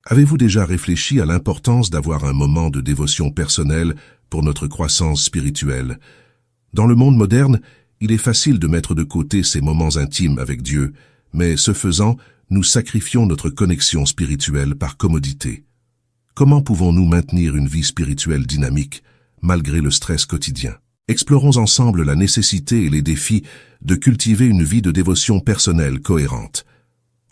Avez-vous déjà réfléchi à l'importance d'avoir un moment de dévotion personnelle pour notre croissance spirituelle? Dans le monde moderne, il est facile de mettre de côté ces moments intimes avec Dieu, mais ce faisant, nous sacrifions notre connexion spirituelle par commodité. Comment pouvons-nous maintenir une vie spirituelle dynamique, malgré le stress quotidien? Explorons ensemble la nécessité et les défis de cultiver une vie de dévotion personnelle cohérente.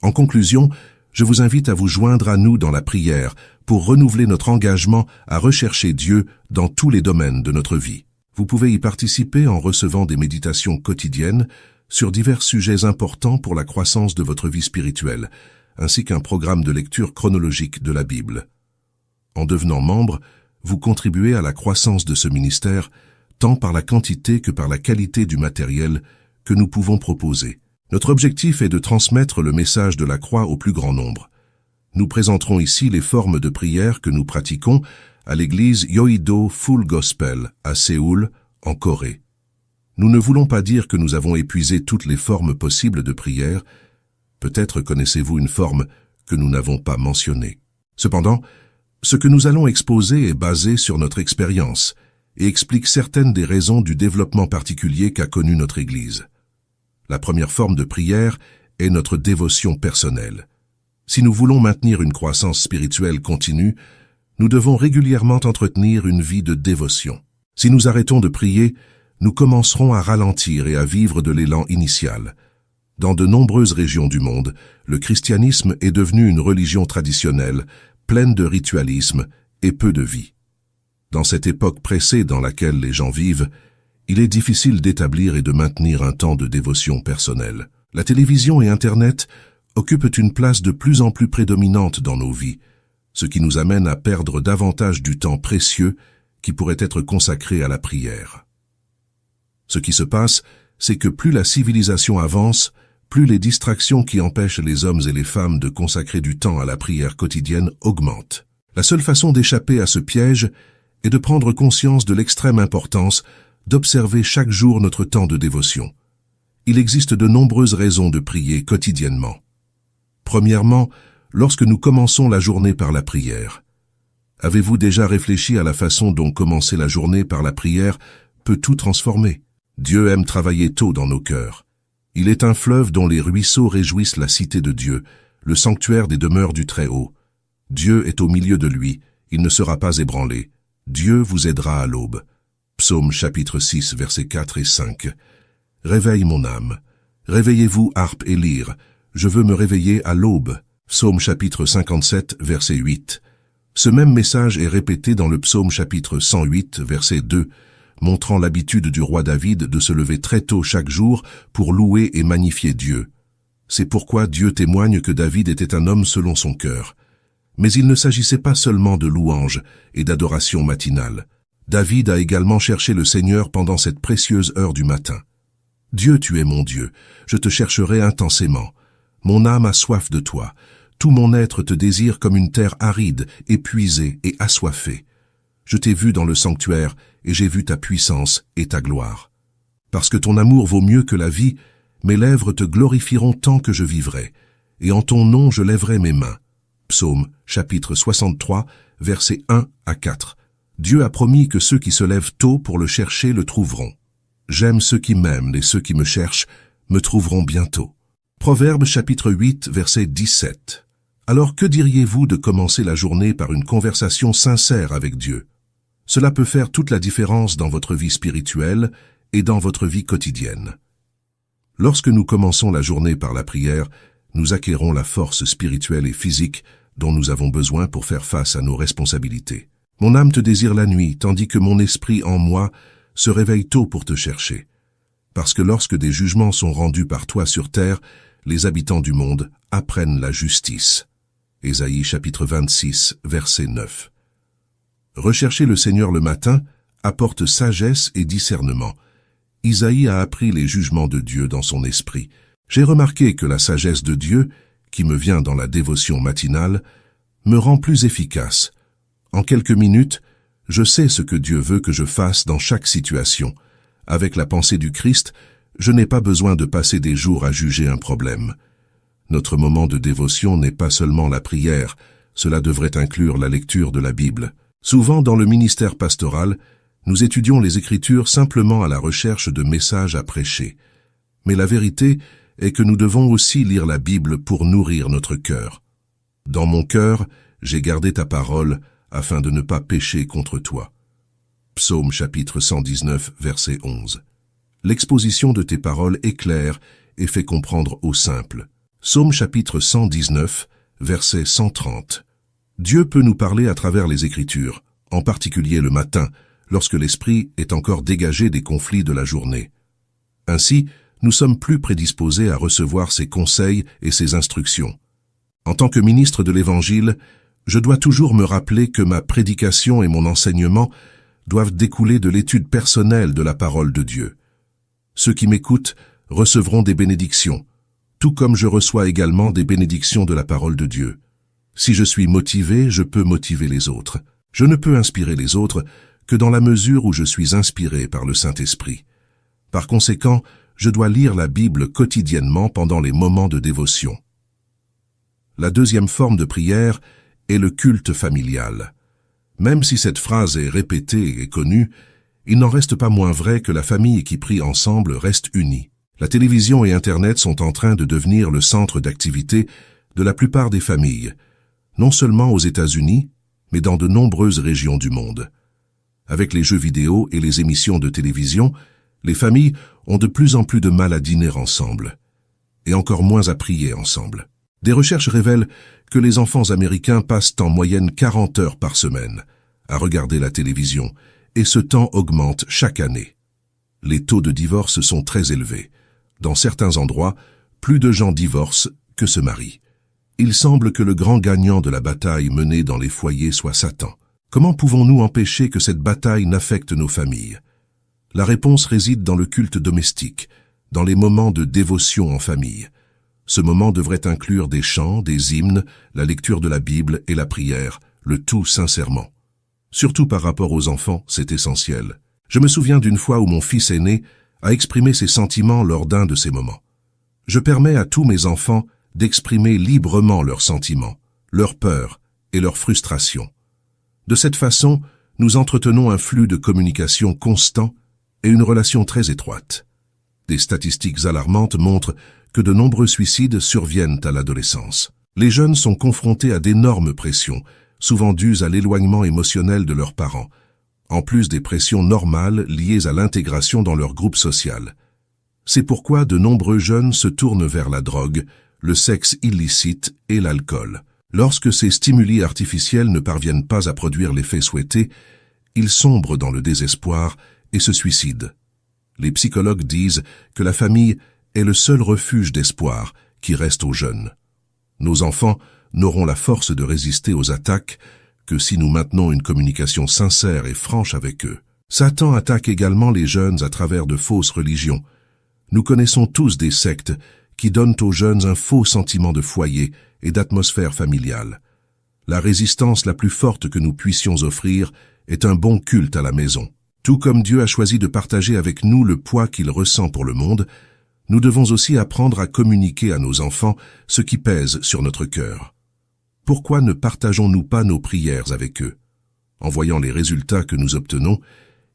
En conclusion, je vous invite à vous joindre à nous dans la prière pour renouveler notre engagement à rechercher Dieu dans tous les domaines de notre vie. Vous pouvez y participer en recevant des méditations quotidiennes sur divers sujets importants pour la croissance de votre vie spirituelle, ainsi qu'un programme de lecture chronologique de la Bible. En devenant membre, vous contribuez à la croissance de ce ministère, tant par la quantité que par la qualité du matériel que nous pouvons proposer. Notre objectif est de transmettre le message de la croix au plus grand nombre. Nous présenterons ici les formes de prière que nous pratiquons à l'église Yoido Full Gospel à Séoul, en Corée. Nous ne voulons pas dire que nous avons épuisé toutes les formes possibles de prière. Peut-être connaissez-vous une forme que nous n'avons pas mentionnée. Cependant, ce que nous allons exposer est basé sur notre expérience et explique certaines des raisons du développement particulier qu'a connu notre Église. La première forme de prière est notre dévotion personnelle. Si nous voulons maintenir une croissance spirituelle continue, nous devons régulièrement entretenir une vie de dévotion. Si nous arrêtons de prier, nous commencerons à ralentir et à vivre de l'élan initial. Dans de nombreuses régions du monde, le christianisme est devenu une religion traditionnelle, pleine de ritualisme et peu de vie. Dans cette époque pressée dans laquelle les gens vivent, il est difficile d'établir et de maintenir un temps de dévotion personnelle. La télévision et Internet occupent une place de plus en plus prédominante dans nos vies, ce qui nous amène à perdre davantage du temps précieux qui pourrait être consacré à la prière. Ce qui se passe, c'est que plus la civilisation avance, plus les distractions qui empêchent les hommes et les femmes de consacrer du temps à la prière quotidienne augmentent. La seule façon d'échapper à ce piège est de prendre conscience de l'extrême importance d'observer chaque jour notre temps de dévotion. Il existe de nombreuses raisons de prier quotidiennement. Premièrement, lorsque nous commençons la journée par la prière. Avez-vous déjà réfléchi à la façon dont commencer la journée par la prière peut tout transformer? Dieu aime travailler tôt dans nos cœurs. Il est un fleuve dont les ruisseaux réjouissent la cité de Dieu, le sanctuaire des demeures du Très-Haut. Dieu est au milieu de lui, il ne sera pas ébranlé. Dieu vous aidera à l'aube. Psaume chapitre 6, versets 4 et 5. Réveille mon âme. Réveillez-vous, harpe et lyre. Je veux me réveiller à l'aube. Psaume chapitre 57, verset 8. Ce même message est répété dans le psaume chapitre 108, verset 2, montrant l'habitude du roi David de se lever très tôt chaque jour pour louer et magnifier Dieu. C'est pourquoi Dieu témoigne que David était un homme selon son cœur. Mais il ne s'agissait pas seulement de louanges et d'adoration matinale. David a également cherché le Seigneur pendant cette précieuse heure du matin. Dieu, tu es mon Dieu, je te chercherai intensément. Mon âme a soif de toi. Tout mon être te désire comme une terre aride, épuisée et assoiffée. Je t'ai vu dans le sanctuaire et j'ai vu ta puissance et ta gloire. Parce que ton amour vaut mieux que la vie, mes lèvres te glorifieront tant que je vivrai, et en ton nom je lèverai mes mains. Psaume, chapitre 63, versets 1 à 4. Dieu a promis que ceux qui se lèvent tôt pour le chercher le trouveront. J'aime ceux qui m'aiment et ceux qui me cherchent me trouveront bientôt. Proverbe chapitre 8, verset 17. Alors que diriez-vous de commencer la journée par une conversation sincère avec Dieu? Cela peut faire toute la différence dans votre vie spirituelle et dans votre vie quotidienne. Lorsque nous commençons la journée par la prière, nous acquérons la force spirituelle et physique dont nous avons besoin pour faire face à nos responsabilités. Mon âme te désire la nuit, tandis que mon esprit en moi se réveille tôt pour te chercher. Parce que lorsque des jugements sont rendus par toi sur terre, les habitants du monde apprennent la justice. Ésaïe chapitre 26, verset 9. Rechercher le Seigneur le matin apporte sagesse et discernement. Isaïe a appris les jugements de Dieu dans son esprit. J'ai remarqué que la sagesse de Dieu, qui me vient dans la dévotion matinale, me rend plus efficace. En quelques minutes, je sais ce que Dieu veut que je fasse dans chaque situation. Avec la pensée du Christ, je n'ai pas besoin de passer des jours à juger un problème. Notre moment de dévotion n'est pas seulement la prière, Cela devrait inclure la lecture de la Bible. Souvent, dans le ministère pastoral, nous étudions les Écritures simplement à la recherche de messages à prêcher. Mais la vérité est que nous devons aussi lire la Bible pour nourrir notre cœur. Dans mon cœur, j'ai gardé ta parole afin de ne pas pécher contre toi. Psaume chapitre 119, verset 11. L'exposition de tes paroles est claire et fait comprendre au simple. Psaume chapitre 119, verset 130. Dieu peut nous parler à travers les Écritures, en particulier le matin, lorsque l'esprit est encore dégagé des conflits de la journée. Ainsi, nous sommes plus prédisposés à recevoir ses conseils et ses instructions. En tant que ministre de l'Évangile, je dois toujours me rappeler que ma prédication et mon enseignement doivent découler de l'étude personnelle de la parole de Dieu. Ceux qui m'écoutent recevront des bénédictions, tout comme je reçois également des bénédictions de la parole de Dieu. Si je suis motivé, je peux motiver les autres. Je ne peux inspirer les autres que dans la mesure où je suis inspiré par le Saint-Esprit. Par conséquent, je dois lire la Bible quotidiennement pendant les moments de dévotion. La deuxième forme de prière est le culte familial. Même si cette phrase est répétée et connue, il n'en reste pas moins vrai que la famille qui prie ensemble reste unie. La télévision et Internet sont en train de devenir le centre d'activité de la plupart des familles, non seulement aux États-Unis, mais dans de nombreuses régions du monde. Avec les jeux vidéo et les émissions de télévision, les familles ont de plus en plus de mal à dîner ensemble, et encore moins à prier ensemble. Des recherches révèlent que les enfants américains passent en moyenne 40 heures par semaine à regarder la télévision, et ce temps augmente chaque année. Les taux de divorce sont très élevés. Dans certains endroits, plus de gens divorcent que se marient. Il semble que le grand gagnant de la bataille menée dans les foyers soit Satan. Comment pouvons-nous empêcher que cette bataille n'affecte nos familles? La réponse réside dans le culte domestique, dans les moments de dévotion en famille. Ce moment devrait inclure des chants, des hymnes, la lecture de la Bible et la prière, le tout sincèrement. Surtout par rapport aux enfants, c'est essentiel. Je me souviens d'une fois où mon fils aîné a exprimé ses sentiments lors d'un de ces moments. Je permets à tous mes enfants d'exprimer librement leurs sentiments, leurs peurs et leurs frustrations. De cette façon, nous entretenons un flux de communication constant et une relation très étroite. Des statistiques alarmantes montrent que de nombreux suicides surviennent à l'adolescence. Les jeunes sont confrontés à d'énormes pressions, souvent dues à l'éloignement émotionnel de leurs parents, en plus des pressions normales liées à l'intégration dans leur groupe social. C'est pourquoi de nombreux jeunes se tournent vers la drogue, le sexe illicite et l'alcool. Lorsque ces stimuli artificiels ne parviennent pas à produire l'effet souhaité, ils sombrent dans le désespoir et se suicident. Les psychologues disent que la famille est le seul refuge d'espoir qui reste aux jeunes. Nos enfants n'auront la force de résister aux attaques que si nous maintenons une communication sincère et franche avec eux. Satan attaque également les jeunes à travers de fausses religions. Nous connaissons tous des sectes qui donnent aux jeunes un faux sentiment de foyer et d'atmosphère familiale. La résistance la plus forte que nous puissions offrir est un bon culte à la maison. Tout comme Dieu a choisi de partager avec nous le poids qu'il ressent pour le monde, nous devons aussi apprendre à communiquer à nos enfants ce qui pèse sur notre cœur. Pourquoi ne partageons-nous pas nos prières avec eux? En voyant les résultats que nous obtenons,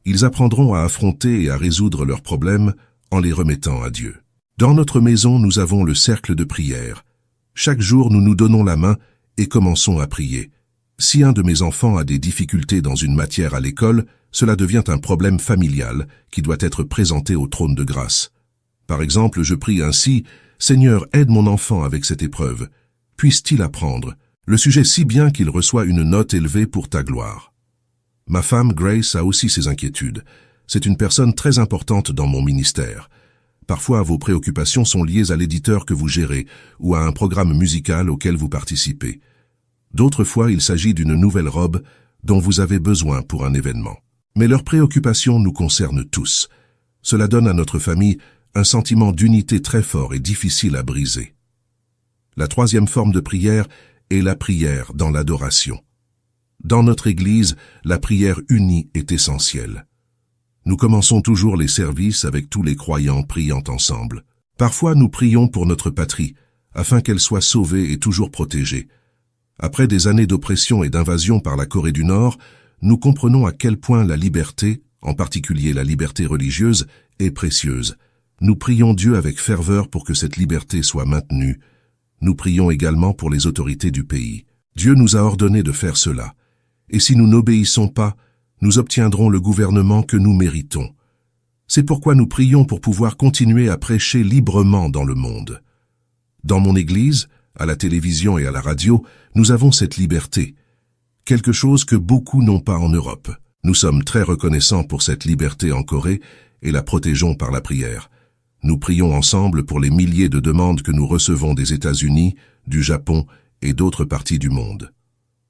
ils apprendront à affronter et à résoudre leurs problèmes en les remettant à Dieu. Dans notre maison, nous avons le cercle de prière. Chaque jour, nous nous donnons la main et commençons à prier. Si un de mes enfants a des difficultés dans une matière à l'école, cela devient un problème familial qui doit être présenté au trône de grâce. Par exemple, je prie ainsi, « Seigneur, aide mon enfant avec cette épreuve. Puisse-t-il apprendre le sujet si bien qu'il reçoit une note élevée pour ta gloire ?» Ma femme, Grace, a aussi ses inquiétudes. C'est une personne très importante dans mon ministère. Parfois, vos préoccupations sont liées à l'éditeur que vous gérez ou à un programme musical auquel vous participez. D'autres fois, il s'agit d'une nouvelle robe dont vous avez besoin pour un événement. Mais leurs préoccupations nous concernent tous. Cela donne à notre famille un sentiment d'unité très fort et difficile à briser. La troisième forme de prière est la prière dans l'adoration. Dans notre Église, la prière unie est essentielle. Nous commençons toujours les services avec tous les croyants priant ensemble. Parfois, nous prions pour notre patrie, afin qu'elle soit sauvée et toujours protégée. Après des années d'oppression et d'invasion par la Corée du Nord, nous comprenons à quel point la liberté, en particulier la liberté religieuse, est précieuse. Nous prions Dieu avec ferveur pour que cette liberté soit maintenue. Nous prions également pour les autorités du pays. Dieu nous a ordonné de faire cela. Et si nous n'obéissons pas, nous obtiendrons le gouvernement que nous méritons. C'est pourquoi nous prions pour pouvoir continuer à prêcher librement dans le monde. Dans mon Église, à la télévision et à la radio, nous avons cette liberté, quelque chose que beaucoup n'ont pas en Europe. Nous sommes très reconnaissants pour cette liberté en Corée et la protégeons par la prière. Nous prions ensemble pour les milliers de demandes que nous recevons des États-Unis, du Japon et d'autres parties du monde.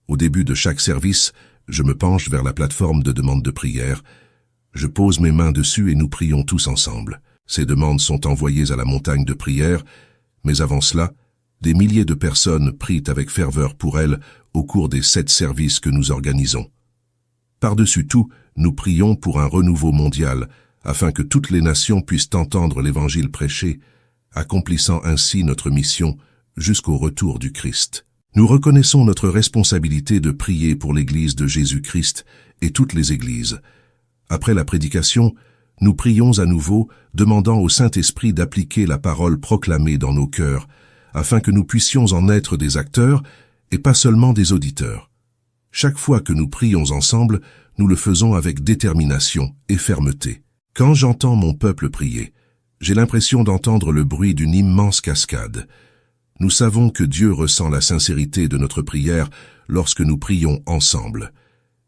Au début de chaque service, je me penche vers la plateforme de demande de prière. Je pose mes mains dessus et nous prions tous ensemble. Ces demandes sont envoyées à la montagne de prière, mais avant cela, des milliers de personnes prient avec ferveur pour elles au cours des 7 services que nous organisons. Par-dessus tout, nous prions pour un renouveau mondial, afin que toutes les nations puissent entendre l'Évangile prêché, accomplissant ainsi notre mission jusqu'au retour du Christ. Nous reconnaissons notre responsabilité de prier pour l'Église de Jésus-Christ et toutes les Églises. Après la prédication, nous prions à nouveau, demandant au Saint-Esprit d'appliquer la parole proclamée dans nos cœurs, afin que nous puissions en être des acteurs et pas seulement des auditeurs. Chaque fois que nous prions ensemble, nous le faisons avec détermination et fermeté. Quand j'entends mon peuple prier, j'ai l'impression d'entendre le bruit d'une immense cascade. Nous savons que Dieu ressent la sincérité de notre prière lorsque nous prions ensemble.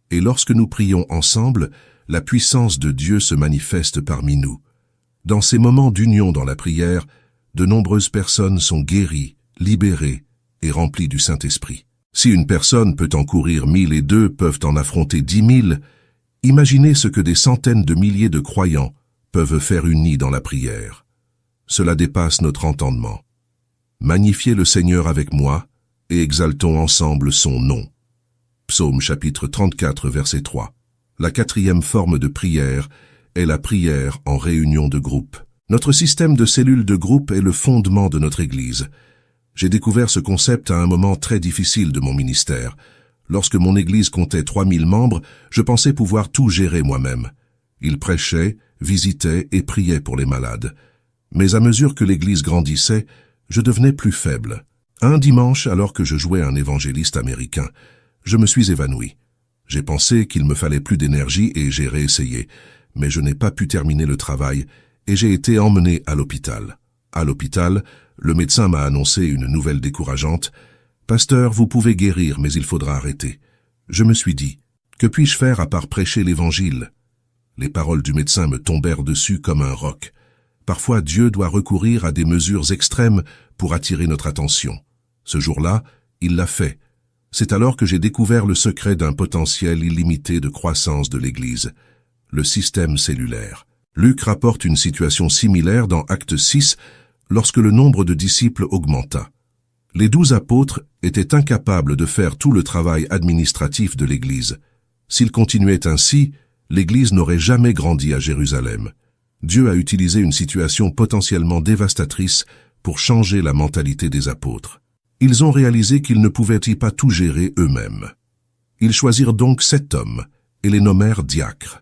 Et lorsque nous prions ensemble, la puissance de Dieu se manifeste parmi nous. Dans ces moments d'union dans la prière, de nombreuses personnes sont guéries, libérées et remplies du Saint-Esprit. Si une personne peut en courir 1000 et 2 peuvent en affronter 10 000, imaginez ce que des centaines de milliers de croyants peuvent faire unis dans la prière. Cela dépasse notre entendement. Magnifiez le Seigneur avec moi et exaltons ensemble son nom. Psaume chapitre 34, verset 3. La 4e forme de prière est la prière en réunion de groupe. Notre système de cellules de groupe est le fondement de notre Église. J'ai découvert ce concept à un moment très difficile de mon ministère. Lorsque mon Église comptait 3000 membres, je pensais pouvoir tout gérer moi-même. Ils prêchaient, visitaient et priaient pour les malades. Mais à mesure que l'Église grandissait, je devenais plus faible. Un dimanche, alors que je jouais un évangéliste américain, je me suis évanoui. J'ai pensé qu'il me fallait plus d'énergie et j'ai réessayé, mais je n'ai pas pu terminer le travail et j'ai été emmené à l'hôpital. À l'hôpital, le médecin m'a annoncé une nouvelle décourageante. « Pasteur, vous pouvez guérir, mais il faudra arrêter. » Je me suis dit, que puis-je faire à part prêcher l'Évangile? Les paroles du médecin me tombèrent dessus comme un roc. Parfois, Dieu doit recourir à des mesures extrêmes pour attirer notre attention. Ce jour-là, il l'a fait. C'est alors que j'ai découvert le secret d'un potentiel illimité de croissance de l'Église, le système cellulaire. Luc rapporte une situation similaire dans Acte 6, lorsque le nombre de disciples augmenta. Les 12 apôtres étaient incapables de faire tout le travail administratif de l'Église. S'ils continuaient ainsi, l'Église n'aurait jamais grandi à Jérusalem. Dieu a utilisé une situation potentiellement dévastatrice pour changer la mentalité des apôtres. Ils ont réalisé qu'ils ne pouvaient pas tout gérer eux-mêmes. Ils choisirent donc 7 hommes et les nommèrent diacres.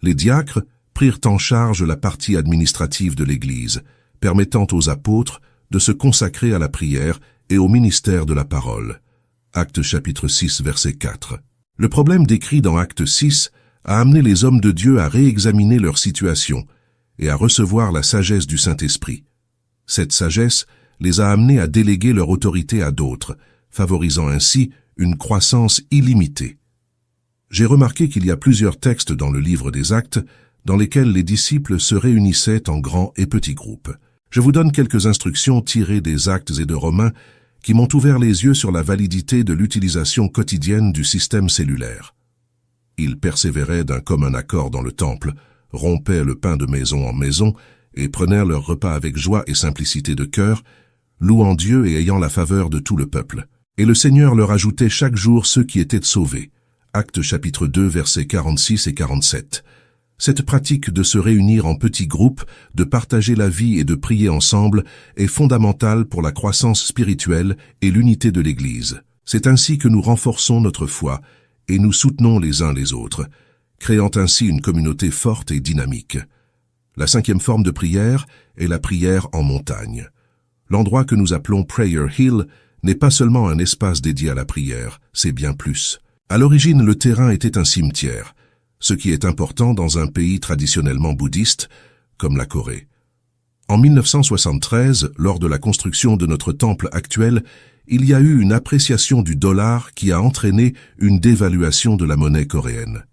Les diacres prirent en charge la partie administrative de l'Église, permettant aux apôtres de se consacrer à la prière et au ministère de la parole. Actes chapitre 6, verset 4. Le problème décrit dans Acte 6 a amené les hommes de Dieu à réexaminer leur situation et à recevoir la sagesse du Saint-Esprit. Cette sagesse les a amenés à déléguer leur autorité à d'autres, favorisant ainsi une croissance illimitée. J'ai remarqué qu'il y a plusieurs textes dans le livre des Actes dans lesquels les disciples se réunissaient en grands et petits groupes. Je vous donne quelques instructions tirées des Actes et de Romains qui m'ont ouvert les yeux sur la validité de l'utilisation quotidienne du système cellulaire. Ils persévéraient d'un commun accord dans le temple, rompaient le pain de maison en maison et prenaient leur repas avec joie et simplicité de cœur, louant Dieu et ayant la faveur de tout le peuple. Et le Seigneur leur ajoutait chaque jour ceux qui étaient sauvés. Actes chapitre 2, versets 46 et 47. Cette pratique de se réunir en petits groupes, de partager la vie et de prier ensemble est fondamentale pour la croissance spirituelle et l'unité de l'Église. C'est ainsi que nous renforçons notre foi et nous soutenons les uns les autres, créant ainsi une communauté forte et dynamique. La 5e forme de prière est la prière en montagne. L'endroit que nous appelons Prayer Hill n'est pas seulement un espace dédié à la prière, c'est bien plus. À l'origine, le terrain était un cimetière, ce qui est important dans un pays traditionnellement bouddhiste, comme la Corée. En 1973, lors de la construction de notre temple actuel, il y a eu une appréciation du dollar qui a entraîné une dévaluation de la monnaie coréenne.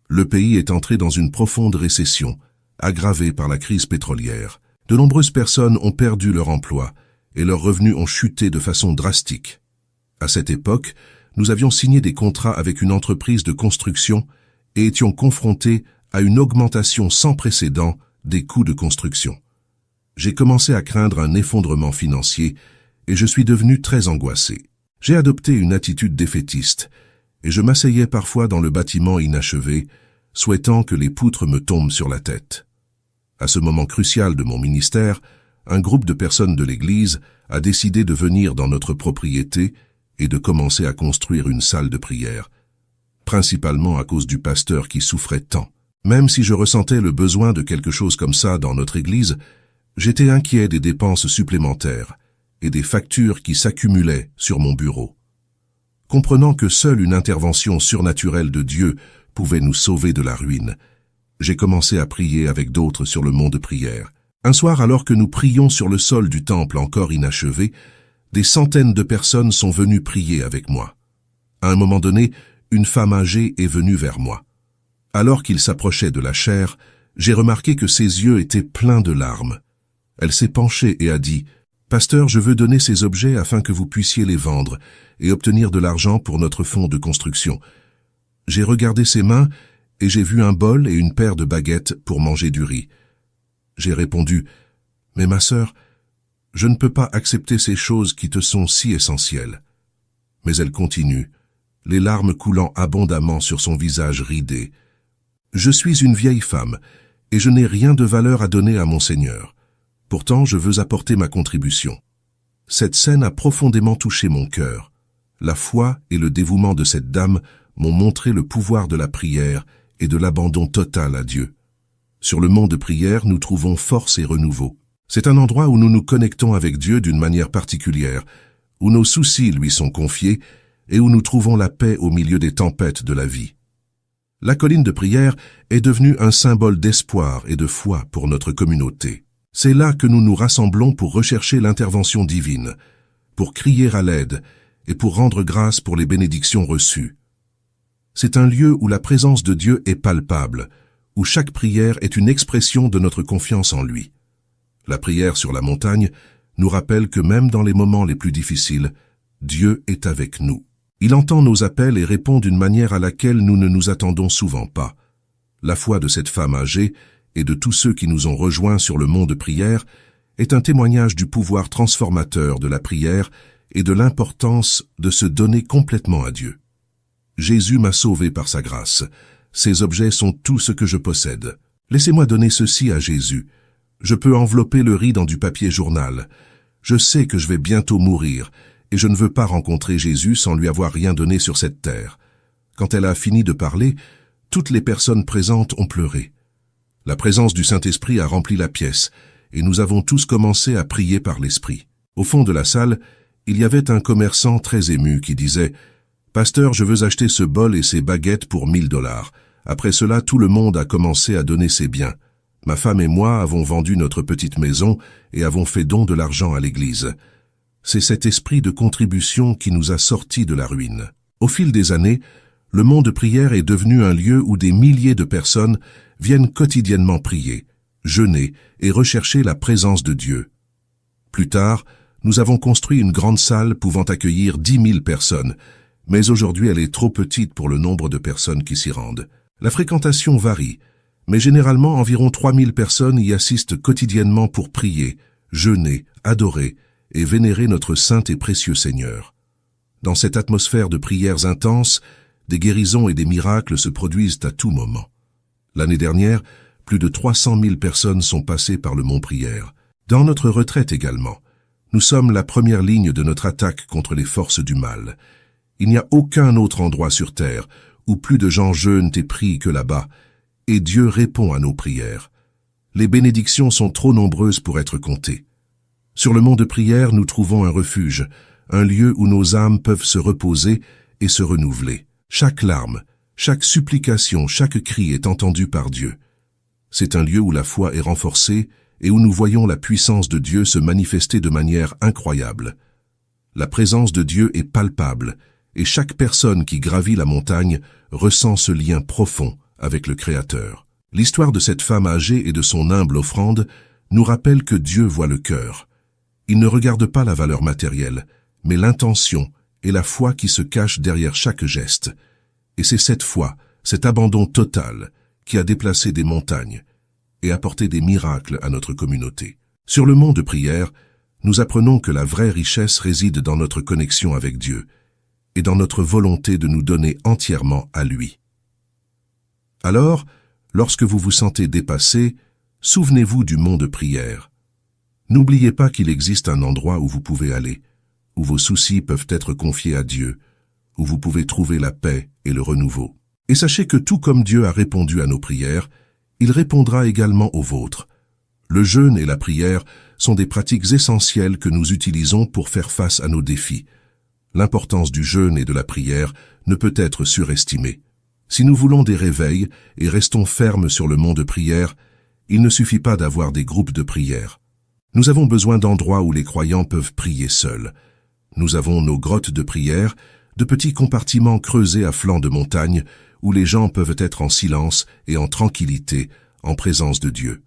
Le pays est entré dans une profonde récession, aggravée par la crise pétrolière. De nombreuses personnes ont perdu leur emploi et leurs revenus ont chuté de façon drastique. À cette époque, nous avions signé des contrats avec une entreprise de construction et étions confrontés à une augmentation sans précédent des coûts de construction. J'ai commencé à craindre un effondrement financier et je suis devenu très angoissé. J'ai adopté une attitude défaitiste et je m'asseyais parfois dans le bâtiment inachevé, souhaitant que les poutres me tombent sur la tête. À ce moment crucial de mon ministère, un groupe de personnes de l'Église a décidé de venir dans notre propriété et de commencer à construire une salle de prière, principalement à cause du pasteur qui souffrait tant. Même si je ressentais le besoin de quelque chose comme ça dans notre Église, j'étais inquiet des dépenses supplémentaires et des factures qui s'accumulaient sur mon bureau. Comprenant que seule une intervention surnaturelle de Dieu pouvait nous sauver de la ruine, j'ai commencé à prier avec d'autres sur le mont de prière. Un soir, alors que nous prions sur le sol du temple encore inachevé, des centaines de personnes sont venues prier avec moi. À un moment donné, une femme âgée est venue vers moi. Alors qu'il s'approchait de la chaire, j'ai remarqué que ses yeux étaient pleins de larmes. Elle s'est penchée et a dit « Pasteur, je veux donner ces objets afin que vous puissiez les vendre et obtenir de l'argent pour notre fonds de construction. » J'ai regardé ses mains et j'ai vu un bol et une paire de baguettes pour manger du riz. J'ai répondu « Mais ma sœur, je ne peux pas accepter ces choses qui te sont si essentielles. » Mais elle continue, les larmes coulant abondamment sur son visage ridé. « Je suis une vieille femme et je n'ai rien de valeur à donner à mon Seigneur. Pourtant, je veux apporter ma contribution. » Cette scène a profondément touché mon cœur. La foi et le dévouement de cette dame m'ont montré le pouvoir de la prière et de l'abandon total à Dieu. Sur le mont de prière, nous trouvons force et renouveau. C'est un endroit où nous nous connectons avec Dieu d'une manière particulière, où nos soucis lui sont confiés et où nous trouvons la paix au milieu des tempêtes de la vie. La colline de prière est devenue un symbole d'espoir et de foi pour notre communauté. C'est là que nous nous rassemblons pour rechercher l'intervention divine, pour crier à l'aide et pour rendre grâce pour les bénédictions reçues. C'est un lieu où la présence de Dieu est palpable, où chaque prière est une expression de notre confiance en lui. La prière sur la montagne nous rappelle que même dans les moments les plus difficiles, Dieu est avec nous. Il entend nos appels et répond d'une manière à laquelle nous ne nous attendons souvent pas. La foi de cette femme âgée et de tous ceux qui nous ont rejoints sur le mont de prière est un témoignage du pouvoir transformateur de la prière et de l'importance de se donner complètement à Dieu. Jésus m'a sauvé par sa grâce. Ces objets sont tout ce que je possède. Laissez-moi donner ceci à Jésus. Je peux envelopper le riz dans du papier journal. Je sais que je vais bientôt mourir, et je ne veux pas rencontrer Jésus sans lui avoir rien donné sur cette terre. Quand elle a fini de parler, toutes les personnes présentes ont pleuré. La présence du Saint-Esprit a rempli la pièce, et nous avons tous commencé à prier par l'Esprit. Au fond de la salle, il y avait un commerçant très ému qui disait « Pasteur, je veux acheter ce bol et ces baguettes pour 1000 $. Après cela, tout le monde a commencé à donner ses biens. Ma femme et moi avons vendu notre petite maison et avons fait don de l'argent à l'église. C'est cet esprit de contribution qui nous a sortis de la ruine. Au fil des années, le mont de prière est devenu un lieu où des milliers de personnes viennent quotidiennement prier, jeûner et rechercher la présence de Dieu. Plus tard, nous avons construit une grande salle pouvant accueillir 10 000 personnes, mais aujourd'hui elle est trop petite pour le nombre de personnes qui s'y rendent. La fréquentation varie, mais généralement environ 3000 personnes y assistent quotidiennement pour prier, jeûner, adorer et vénérer notre saint et précieux Seigneur. Dans cette atmosphère de prières intenses, des guérisons et des miracles se produisent à tout moment. L'année dernière, plus de 300 000 personnes sont passées par le mont prière. Dans notre retraite également, nous sommes la première ligne de notre attaque contre les forces du mal. Il n'y a aucun autre endroit sur terre où plus de gens jeûnent et prient que là-bas, et Dieu répond à nos prières. Les bénédictions sont trop nombreuses pour être comptées. Sur le mont de prière, nous trouvons un refuge, un lieu où nos âmes peuvent se reposer et se renouveler. Chaque larme, chaque supplication, chaque cri est entendu par Dieu. C'est un lieu où la foi est renforcée et où nous voyons la puissance de Dieu se manifester de manière incroyable. La présence de Dieu est palpable, et chaque personne qui gravit la montagne ressent ce lien profond avec le Créateur. L'histoire de cette femme âgée et de son humble offrande nous rappelle que Dieu voit le cœur. Il ne regarde pas la valeur matérielle, mais l'intention et la foi qui se cachent derrière chaque geste. Et c'est cette foi, cet abandon total, qui a déplacé des montagnes et apporté des miracles à notre communauté. Sur le mont de prière, nous apprenons que la vraie richesse réside dans notre connexion avec Dieu et dans notre volonté de nous donner entièrement à lui. Alors, lorsque vous vous sentez dépassé, souvenez-vous du mont de prière. N'oubliez pas qu'il existe un endroit où vous pouvez aller, où vos soucis peuvent être confiés à Dieu, où vous pouvez trouver la paix et le renouveau. Et sachez que tout comme Dieu a répondu à nos prières, il répondra également aux vôtres. Le jeûne et la prière sont des pratiques essentielles que nous utilisons pour faire face à nos défis. L'importance du jeûne et de la prière ne peut être surestimée. Si nous voulons des réveils et restons fermes sur le mont de prière, il ne suffit pas d'avoir des groupes de prière. Nous avons besoin d'endroits où les croyants peuvent prier seuls. Nous avons nos grottes de prière, de petits compartiments creusés à flanc de montagne où les gens peuvent être en silence et en tranquillité, en présence de Dieu.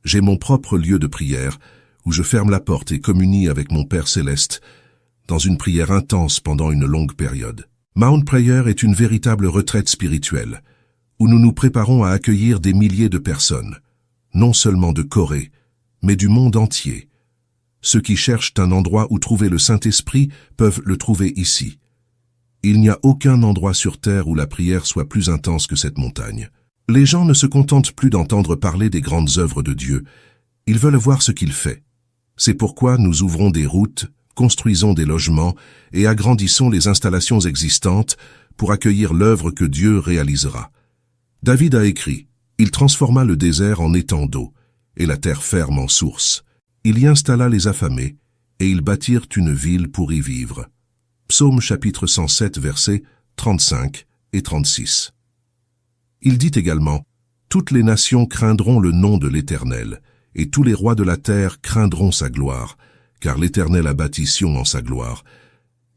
J'ai mon propre lieu de prière où je ferme la porte et communie avec mon Père céleste dans une prière intense pendant une longue période. Mount Prayer est une véritable retraite spirituelle où nous nous préparons à accueillir des milliers de personnes, non seulement de Corée, mais du monde entier. Ceux qui cherchent un endroit où trouver le Saint-Esprit peuvent le trouver ici. Il n'y a aucun endroit sur terre où la prière soit plus intense que cette montagne. Les gens ne se contentent plus d'entendre parler des grandes œuvres de Dieu. Ils veulent voir ce qu'il fait. C'est pourquoi nous ouvrons des routes, construisons des logements et agrandissons les installations existantes pour accueillir l'œuvre que Dieu réalisera. David a écrit « Il transforma le désert en étang d'eau et la terre ferme en source. Il y installa les affamés et ils bâtirent une ville pour y vivre. » Psaume chapitre 107 versets 35 et 36. Il dit également « Toutes les nations craindront le nom de l'Éternel, et tous les rois de la terre craindront sa gloire, car l'Éternel a bâti Sion en sa gloire,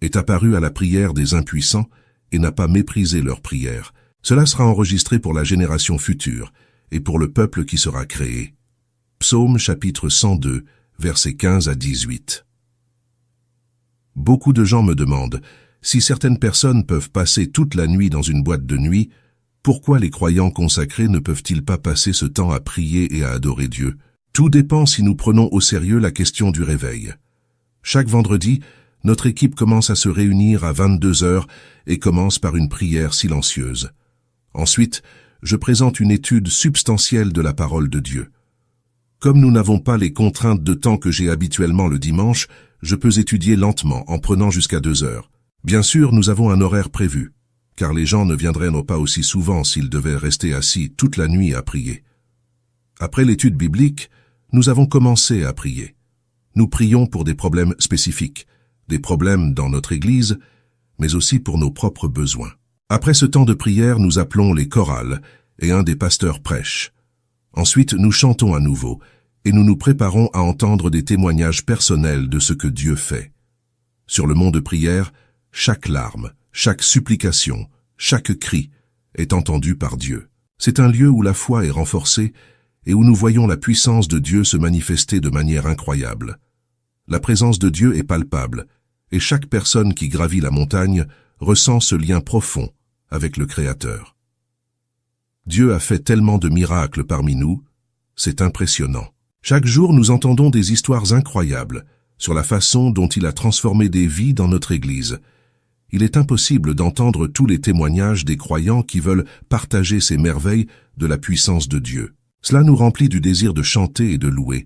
est apparu à la prière des impuissants et n'a pas méprisé leur prière. Cela sera enregistré pour la génération future et pour le peuple qui sera créé. » Psaume chapitre 102, versets 15 à 18. Beaucoup de gens me demandent, si certaines personnes peuvent passer toute la nuit dans une boîte de nuit, pourquoi les croyants consacrés ne peuvent-ils pas passer ce temps à prier et à adorer Dieu? Tout dépend si nous prenons au sérieux la question du réveil. Chaque vendredi, notre équipe commence à se réunir à 22 heures et commence par une prière silencieuse. Ensuite, je présente une étude substantielle de la parole de Dieu. Comme nous n'avons pas les contraintes de temps que j'ai habituellement le dimanche, je peux étudier lentement en prenant jusqu'à 2 heures. Bien sûr, nous avons un horaire prévu, car les gens ne viendraient pas aussi souvent s'ils devaient rester assis toute la nuit à prier. Après l'étude biblique, nous avons commencé à prier. Nous prions pour des problèmes spécifiques, des problèmes dans notre Église, mais aussi pour nos propres besoins. Après ce temps de prière, nous appelons les chorales et un des pasteurs prêche. Ensuite, nous chantons à nouveau et nous nous préparons à entendre des témoignages personnels de ce que Dieu fait. Sur le mont de prière, chaque larme, chaque supplication, chaque cri est entendu par Dieu. C'est un lieu où la foi est renforcée et où nous voyons la puissance de Dieu se manifester de manière incroyable. La présence de Dieu est palpable et chaque personne qui gravit la montagne ressent ce lien profond avec le Créateur. Dieu a fait tellement de miracles parmi nous, c'est impressionnant. Chaque jour, nous entendons des histoires incroyables sur la façon dont il a transformé des vies dans notre Église. Il est impossible d'entendre tous les témoignages des croyants qui veulent partager ces merveilles de la puissance de Dieu. Cela nous remplit du désir de chanter et de louer.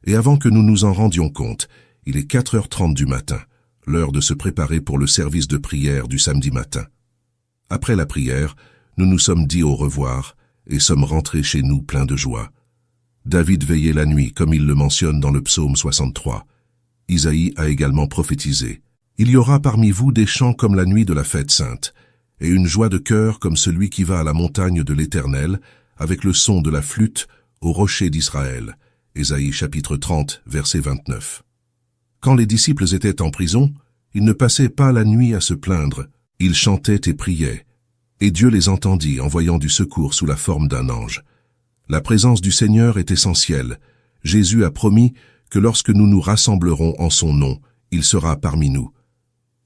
Et avant que nous nous en rendions compte, il est 4h30 du matin. l'heure de se préparer pour le service de prière du samedi matin. Après la prière, nous nous sommes dit au revoir et sommes rentrés chez nous pleins de joie. David veillait la nuit, comme il le mentionne dans le psaume 63. Isaïe a également prophétisé. Il y aura parmi vous des chants comme la nuit de la fête sainte, et une joie de cœur comme celui qui va à la montagne de l'Éternel, avec le son de la flûte au rocher d'Israël. Ésaïe chapitre 30, verset 29. Quand les disciples étaient en prison, ils ne passaient pas la nuit à se plaindre, ils chantaient et priaient. Et Dieu les entendit, envoyant du secours sous la forme d'un ange. La présence du Seigneur est essentielle. Jésus a promis que lorsque nous nous rassemblerons en son nom, il sera parmi nous.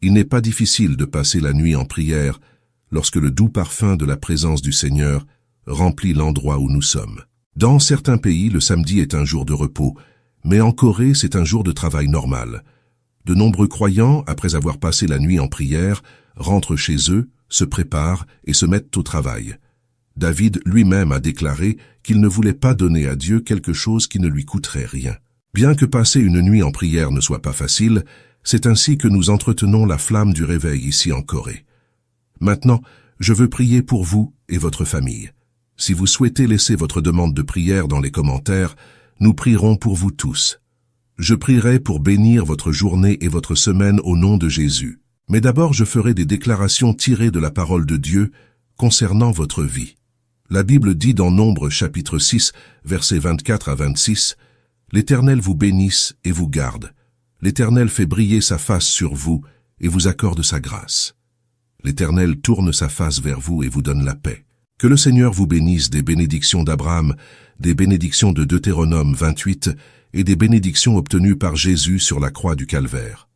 Il n'est pas difficile de passer la nuit en prière lorsque le doux parfum de la présence du Seigneur remplit l'endroit où nous sommes. Dans certains pays, le samedi est un jour de repos, mais en Corée, c'est un jour de travail normal. De nombreux croyants, après avoir passé la nuit en prière, rentrent chez eux, se préparent et se mettent au travail. David lui-même a déclaré qu'il ne voulait pas donner à Dieu quelque chose qui ne lui coûterait rien. Bien que passer une nuit en prière ne soit pas facile, c'est ainsi que nous entretenons la flamme du réveil ici en Corée. Maintenant, je veux prier pour vous et votre famille. Si vous souhaitez laisser votre demande de prière dans les commentaires, nous prierons pour vous tous. Je prierai pour bénir votre journée et votre semaine au nom de Jésus. Mais d'abord, je ferai des déclarations tirées de la parole de Dieu concernant votre vie. La Bible dit dans Nombre chapitre 6, versets 24 à 26, « L'Éternel vous bénisse et vous garde. L'Éternel fait briller sa face sur vous et vous accorde sa grâce. L'Éternel tourne sa face vers vous et vous donne la paix. Que le Seigneur vous bénisse des bénédictions d'Abraham, des bénédictions de Deutéronome 28 et des bénédictions obtenues par Jésus sur la croix du Calvaire.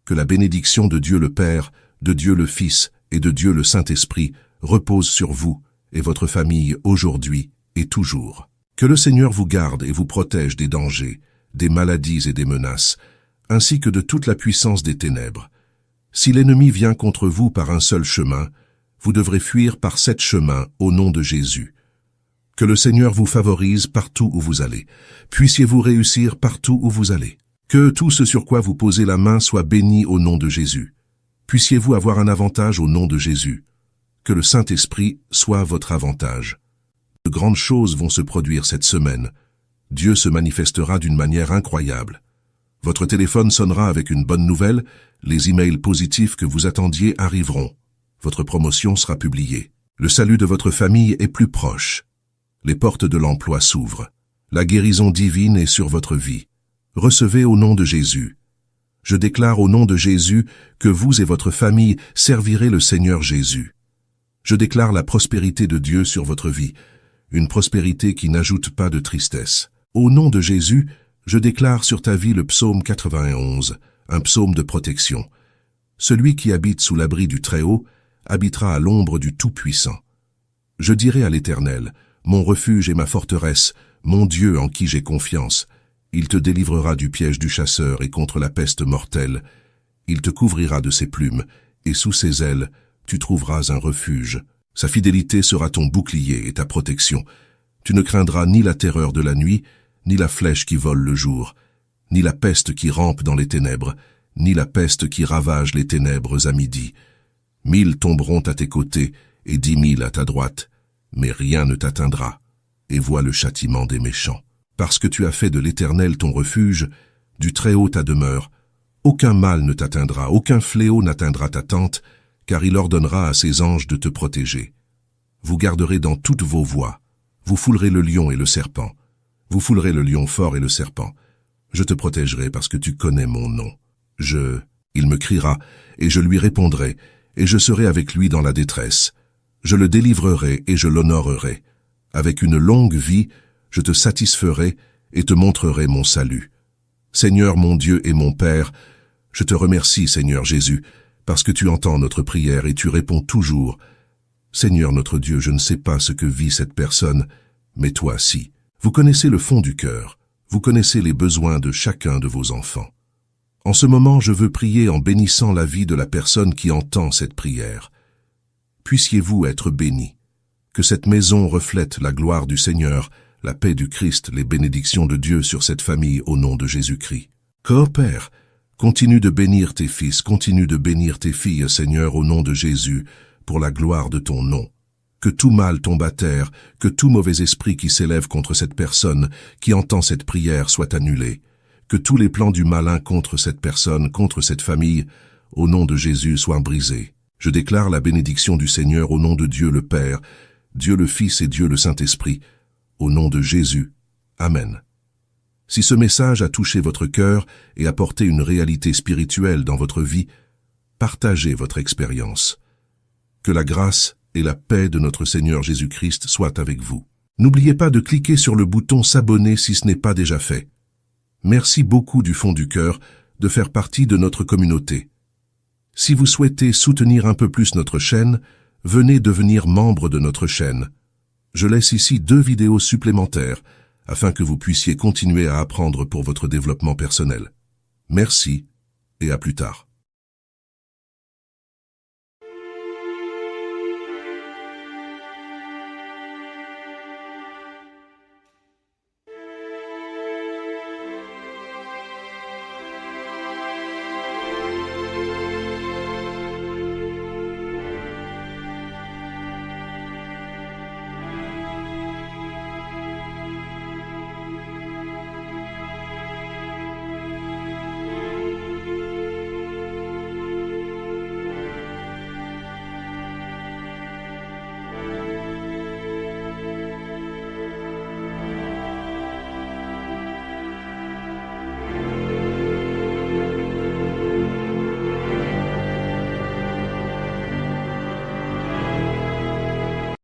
Que la bénédiction de Dieu le Père, de Dieu le Fils et de Dieu le Saint-Esprit repose sur vous et votre famille aujourd'hui et toujours. Que le Seigneur vous garde et vous protège des dangers, des maladies et des menaces, ainsi que de toute la puissance des ténèbres. Si l'ennemi vient contre vous par un seul chemin, vous devrez fuir par 7 chemins au nom de Jésus. Que le Seigneur vous favorise partout où vous allez. Puissiez-vous réussir partout où vous allez. Que tout ce sur quoi vous posez la main soit béni au nom de Jésus. Puissiez-vous avoir un avantage au nom de Jésus. Que le Saint-Esprit soit votre avantage. De grandes choses vont se produire cette semaine. Dieu se manifestera d'une manière incroyable. Votre téléphone sonnera avec une bonne nouvelle, les emails positifs que vous attendiez arriveront. Votre promotion sera publiée. Le salut de votre famille est plus proche. Les portes de l'emploi s'ouvrent. La guérison divine est sur votre vie. Recevez au nom de Jésus. Je déclare au nom de Jésus que vous et votre famille servirez le Seigneur Jésus. Je déclare la prospérité de Dieu sur votre vie, une prospérité qui n'ajoute pas de tristesse. Au nom de Jésus, je déclare sur ta vie le psaume 91, un psaume de protection. Celui qui habite sous l'abri du Très-Haut habitera à l'ombre du Tout-Puissant. Je dirai à l'Éternel, mon refuge et ma forteresse, mon Dieu en qui j'ai confiance. Il te délivrera du piège du chasseur et contre la peste mortelle. Il te couvrira de ses plumes, et sous ses ailes, tu trouveras un refuge. Sa fidélité sera ton bouclier et ta protection. Tu ne craindras ni la terreur de la nuit, ni la flèche qui vole le jour, ni la peste qui rampe dans les ténèbres, ni la peste qui ravage les ténèbres à midi. 1000 tomberont à tes côtés et 10 000 à ta droite, mais rien ne t'atteindra. Et vois le châtiment des méchants. Parce que tu as fait de l'Éternel ton refuge, du Très-Haut ta demeure, aucun mal ne t'atteindra, aucun fléau n'atteindra ta tente, car il ordonnera à ses anges de te protéger. Vous garderez dans toutes vos voies. Vous foulerez le lion et le serpent. Vous foulerez le lion fort et le serpent. Je te protégerai parce que tu connais mon nom. Il me criera, et je lui répondrai, et je serai avec lui dans la détresse. Je le délivrerai et je l'honorerai. Avec une longue vie, je te satisferai et te montrerai mon salut. Seigneur mon Dieu et mon Père, je te remercie, Seigneur Jésus, parce que tu entends notre prière et tu réponds toujours. Seigneur notre Dieu, je ne sais pas ce que vit cette personne, mais toi si. Vous connaissez le fond du cœur, vous connaissez les besoins de chacun de vos enfants. En ce moment, je veux prier en bénissant la vie de la personne qui entend cette prière. Puissiez-vous être bénis. Que cette maison reflète la gloire du Seigneur, la paix du Christ, les bénédictions de Dieu sur cette famille au nom de Jésus-Christ. Père, Continue de bénir tes fils, continue de bénir tes filles, Seigneur, au nom de Jésus, pour la gloire de ton nom. Que tout mal tombe à terre, que tout mauvais esprit qui s'élève contre cette personne, qui entend cette prière, soit annulé. Que tous les plans du malin contre cette personne, contre cette famille, au nom de Jésus, soient brisés. Je déclare la bénédiction du Seigneur au nom de Dieu le Père, Dieu le Fils et Dieu le Saint-Esprit, au nom de Jésus. Amen. Si ce message a touché votre cœur et apporté une réalité spirituelle dans votre vie, partagez votre expérience. Que la grâce et la paix de notre Seigneur Jésus-Christ soient avec vous. N'oubliez pas de cliquer sur le bouton s'abonner si ce n'est pas déjà fait. Merci beaucoup du fond du cœur de faire partie de notre communauté. Si vous souhaitez soutenir un peu plus notre chaîne, venez devenir membre de notre chaîne. Je laisse ici 2 vidéos supplémentaires afin que vous puissiez continuer à apprendre pour votre développement personnel. Merci et à plus tard.